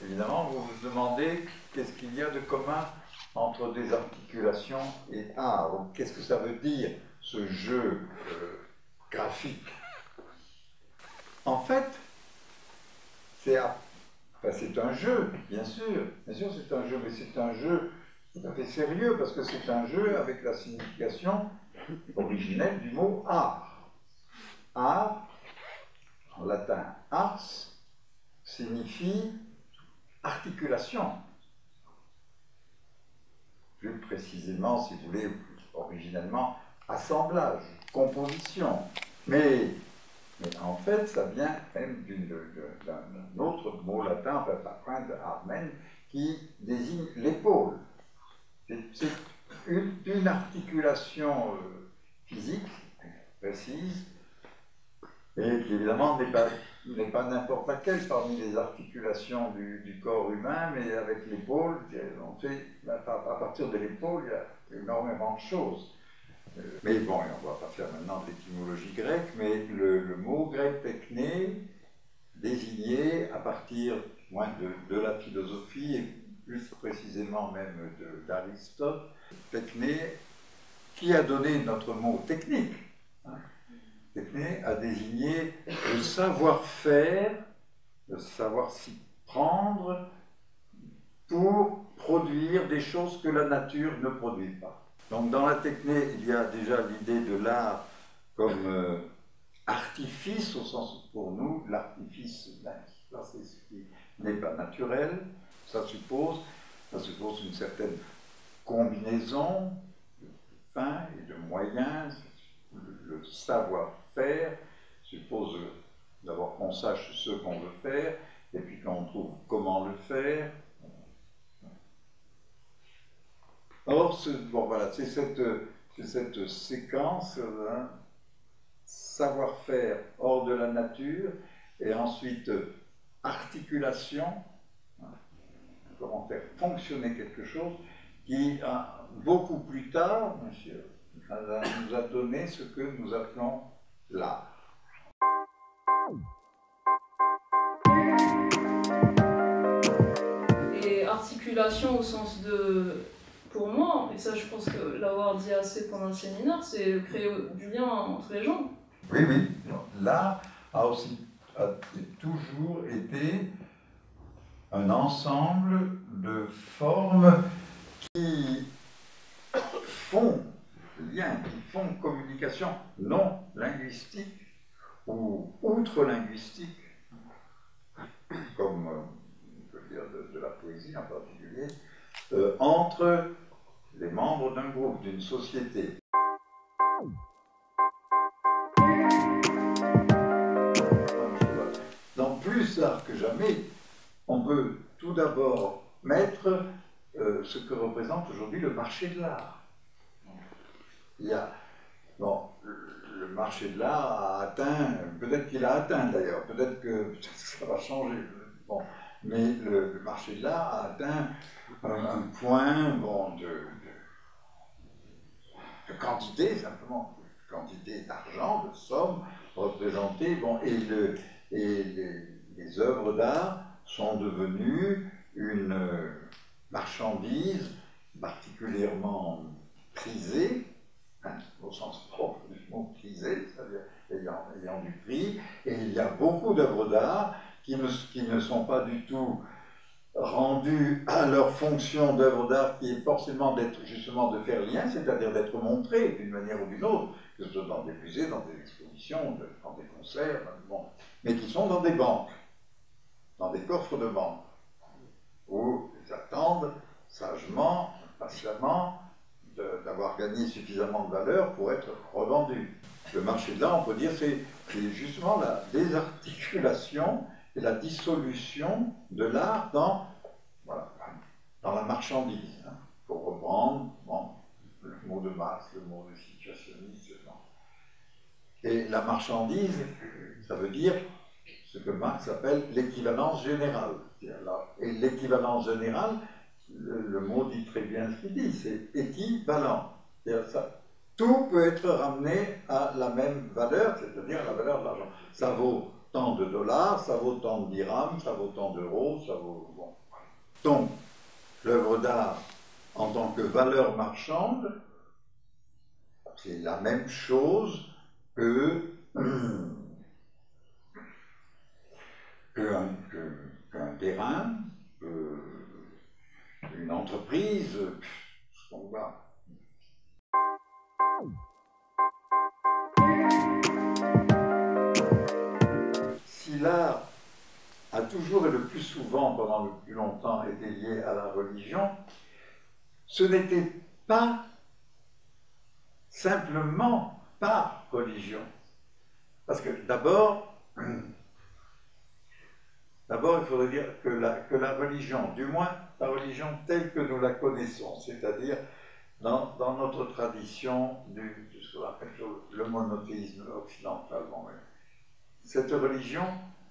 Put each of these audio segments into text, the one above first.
Évidemment, vous vous demandez qu'est-ce qu'il y a de commun entre des articulations et art. Qu'est-ce que ça veut dire, ce jeu graphique? En fait, c'est un jeu, bien sûr c'est un jeu, mais c'est un jeu tout à fait sérieux, parce que c'est un jeu avec la signification originelle du mot art. Art, en latin ars, signifie articulation. Plus précisément, si vous voulez, originellement, assemblage, composition. Mais en fait, ça vient même d'un autre mot latin, enfin, par de armen, qui désigne l'épaule. C'est une articulation physique précise, et qui évidemment n'est pas n'importe laquelle parmi les articulations du corps humain, mais avec l'épaule, on fait, à partir de l'épaule, il y a énormément de choses. Mais bon, on ne va pas faire maintenant l'étymologie grecque, mais le mot grec techné désignait à partir de la philosophie, et plus précisément même d'Aristote, techné, qui a donné notre mot technique. Techné a désigné le savoir-faire, le savoir s'y prendre pour produire des choses que la nature ne produit pas. Donc dans la techné, il y a déjà l'idée de l'art comme artifice, au sens où pour nous, l'artifice, c'est ce qui n'est pas naturel. Ça suppose une certaine combinaison de fins et de moyens. Le savoir-faire suppose d'abord qu'on sache ce qu'on veut faire, et puis qu'on trouve comment le faire. Or, c'est cette séquence, savoir-faire hors de la nature, et ensuite articulation, comment faire fonctionner quelque chose, qui, beaucoup plus tard, monsieur, nous a donné ce que nous appelons l'art. Et articulation au sens de, pour moi, et ça je pense que l'avoir dit assez pendant le séminaire, c'est créer du lien entre les gens. Oui. L'art a toujours été un ensemble de formes qui font lien, qui font communication non linguistique ou outre-linguistique, comme on peut dire de la poésie en particulier, entre les membres d'un groupe, d'une société. Dans plus d'art que jamais, on peut tout d'abord mettre ce que représente aujourd'hui le marché de l'art. Il y a, le marché de l'art a atteint, peut-être qu'il a atteint d'ailleurs, peut-être que ça va changer, mais le marché de l'art a atteint un point de quantité, simplement, de quantité d'argent, de sommes représentées, et les œuvres d'art sont devenues une marchandise particulièrement prisée, au sens propre du mot prisé, c'est-à-dire ayant du prix, et il y a beaucoup d'œuvres d'art qui ne sont pas du tout rendues à leur fonction d'œuvre d'art, qui est forcément justement de faire lien, c'est-à-dire d'être montrées d'une manière ou d'une autre, que ce soit dans des musées, dans des expositions, dans des concerts, mais qui sont dans des banques, dans des coffres de banque, où ils attendent sagement, patiemment, d'avoir gagné suffisamment de valeur pour être revendu. Le marché de l'art, on peut dire, c'est justement la désarticulation et la dissolution de l'art dans marchandise. Hein. Pour reprendre le mot de Marx, le mot de situationniste. Et la marchandise, ça veut dire ce que Marx appelle l'équivalence générale. Et l'équivalence générale, le mot dit très bien ce qu'il dit, c'est équivalent. Ça, tout peut être ramené à la même valeur, c'est-à-dire à la valeur de l'argent. Ça vaut tant de dollars, ça vaut tant de dirhams, ça vaut tant d'euros, ça vaut... Bon. Donc, l'œuvre d'art, en tant que valeur marchande, c'est la même chose qu'un terrain, une entreprise, ce qu'on va. Si l'art a toujours et le plus souvent, pendant le plus longtemps, été lié à la religion, ce n'était pas simplement par religion. Parce que d'abord, il faudrait dire que la religion, du moins la religion telle que nous la connaissons, c'est-à-dire dans notre tradition de ce qu'on appelle le monothéisme occidental, cette religion,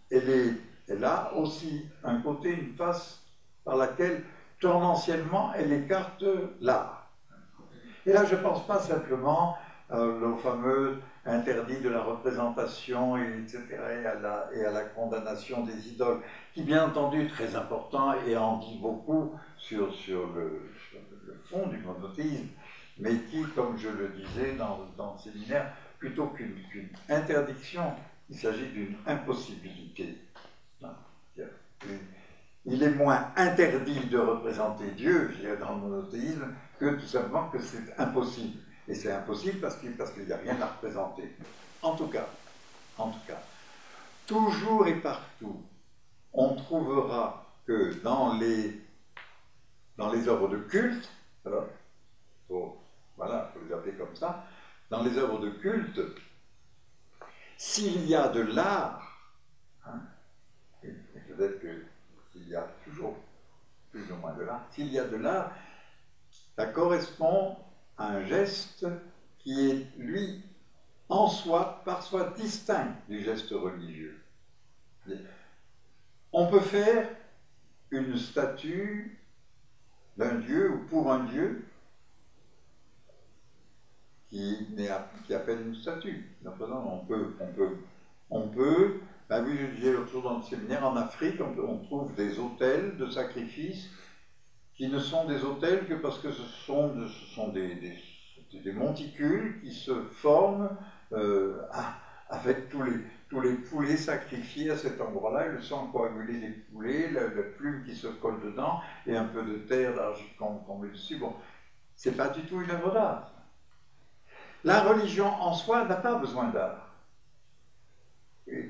elle a aussi un côté, une face par laquelle tendanciellement elle écarte l'art. Et là, je ne pense pas simplement au fameux interdit de la représentation, etc., et à la condamnation des idoles, qui bien entendu est très important et en dit beaucoup sur le fond du monothéisme, mais qui, comme je le disais dans le séminaire, plutôt qu'une interdiction, il s'agit d'une impossibilité. Il est moins interdit de représenter Dieu, je dirais, dans le monothéisme, que tout simplement que c'est impossible. Et c'est impossible parce qu'il n'y a rien à représenter. En tout cas, toujours et partout, on trouvera que dans les œuvres de culte, alors, voilà, il faut les appeler comme ça, dans les œuvres de culte, s'il y a de l'art, hein, et peut-être qu'il y a toujours plus ou moins de l'art, s'il y a de l'art, ça correspond à un geste qui est, lui, en soi, par soi, distinct du geste religieux. On peut faire une statue d'un dieu ou pour un dieu qui appelle une statue. On peut, ben oui, je disais l'autre jour dans le séminaire, en Afrique, on trouve des autels de sacrifice qui ne sont des autels que parce que ce sont des monticules qui se forment avec tous les poulets sacrifiés à cet endroit-là, et le sang coagulé des poulets, la plume qui se colle dedans, et un peu de terre, d'argile qu'on met dessus. Bon, c'est pas du tout une œuvre d'art. La religion en soi n'a pas besoin d'art. Et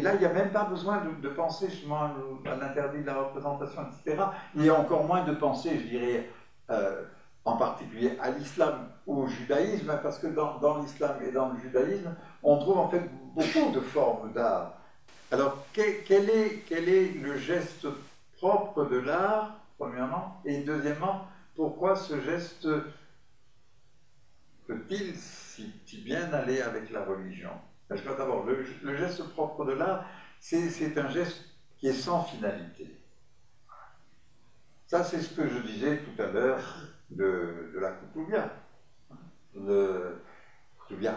là, il n'y a même pas besoin de penser justement à l'interdit de la représentation, etc. Il y a encore moins de penser, je dirais, en particulier à l'islam ou au judaïsme, parce que dans l'islam et dans le judaïsme, on trouve en fait beaucoup de formes d'art. Alors, quel est le geste propre de l'art, premièrement, et deuxièmement, pourquoi ce geste peut-il si bien aller avec la religion? Je crois d'abord, le geste propre de l'art, c'est un geste qui est sans finalité. Ça, c'est ce que je disais tout à l'heure de la Koutoubia.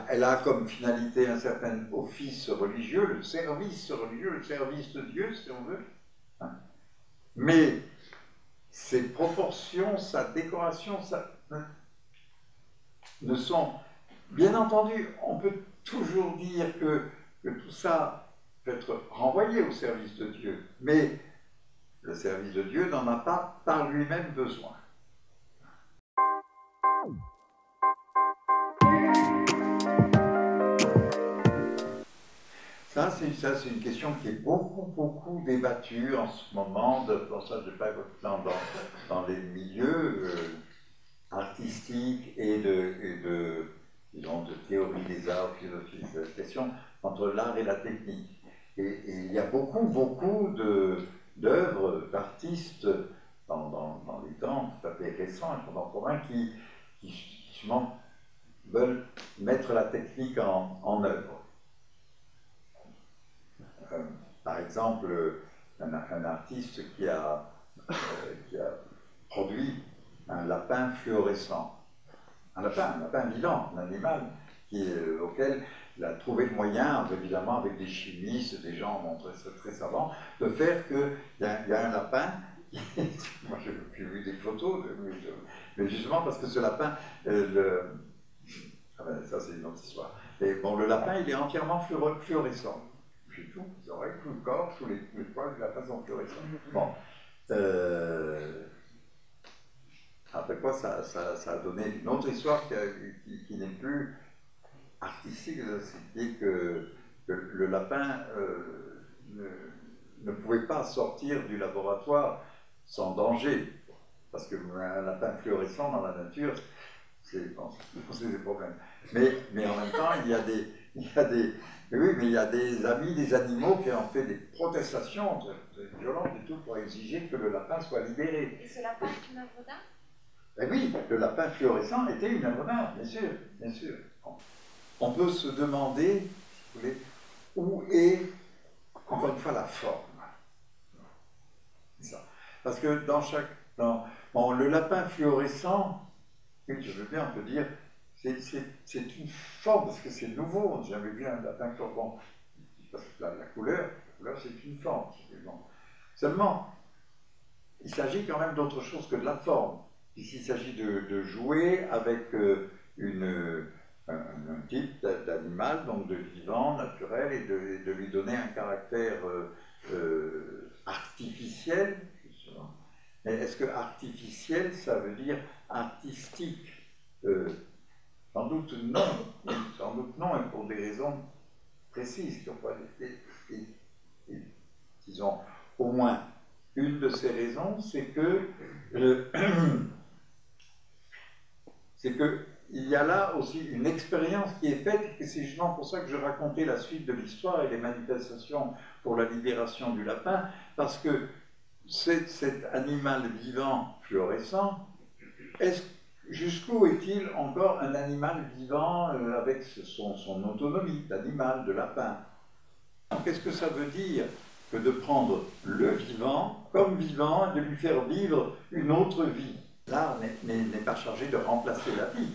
Elle a comme finalité un certain office religieux, le service de Dieu, si on veut. Mais ses proportions, sa décoration, ne sont... Bien entendu, on peut toujours dire que tout ça peut être renvoyé au service de Dieu, mais le service de Dieu n'en a pas par lui-même besoin. Ça, c'est une question qui est beaucoup débattue en ce moment, dans les milieux artistiques et disons, de théorie des arts, philosophie de la question, entre l'art et la technique. Et il y a beaucoup d'œuvres d'artistes dans des temps tout à fait récents et contemporains qui justement veulent mettre la technique en œuvre. Par exemple, un artiste qui a produit un lapin fluorescent. Un lapin vivant, un animal auquel il a trouvé le moyen, évidemment avec des chimistes, des gens très savants, de faire qu'il y a un lapin, moi j'ai vu des photos, mais justement parce que ce lapin, ça c'est une autre histoire. Et bon, le lapin il est entièrement fluorescent. Puis tout, les oreilles, tout le corps, tous les poils du lapin sont fluorescents. Bon. Après quoi, ça a donné une autre histoire qui n'est plus artistique, c'est que le lapin ne pouvait pas sortir du laboratoire sans danger. Parce qu'un lapin fluorescent dans la nature, c'est des problèmes. Mais en même temps, il y a des amis des animaux qui ont fait des protestations très violentes et tout pour exiger que le lapin soit libéré. Et ce lapin est une œuvre d'art? Eh oui, le lapin fluorescent était une œuvre d'art, bien sûr, bien sûr. On peut se demander, si vous voulez, où est, encore une fois, la forme. C'est ça. Parce que le lapin fluorescent, je veux bien on peut dire, c'est une forme, parce que c'est nouveau, on n'a jamais vu un lapin fluorescent. Parce que la couleur c'est une forme. Seulement, il s'agit quand même d'autre chose que de la forme. Ici, il s'agit de jouer avec un type d'animal, donc de vivant, naturel, et de lui donner un caractère artificiel, justement. Mais est-ce que artificiel, ça veut dire artistique? Sans doute non. Sans doute non, et pour des raisons précises qui ont pas été. Disons, au moins une de ces raisons, c'est que il y a là aussi une expérience qui est faite, et c'est justement pour ça que je racontais la suite de l'histoire et les manifestations pour la libération du lapin, parce que cet animal vivant fluorescent, jusqu'où est-il encore un animal vivant avec son autonomie d'animal, de lapin? Qu'est-ce que ça veut dire que de prendre le vivant comme vivant et de lui faire vivre une autre vie? L'art n'est pas chargé de remplacer la vie.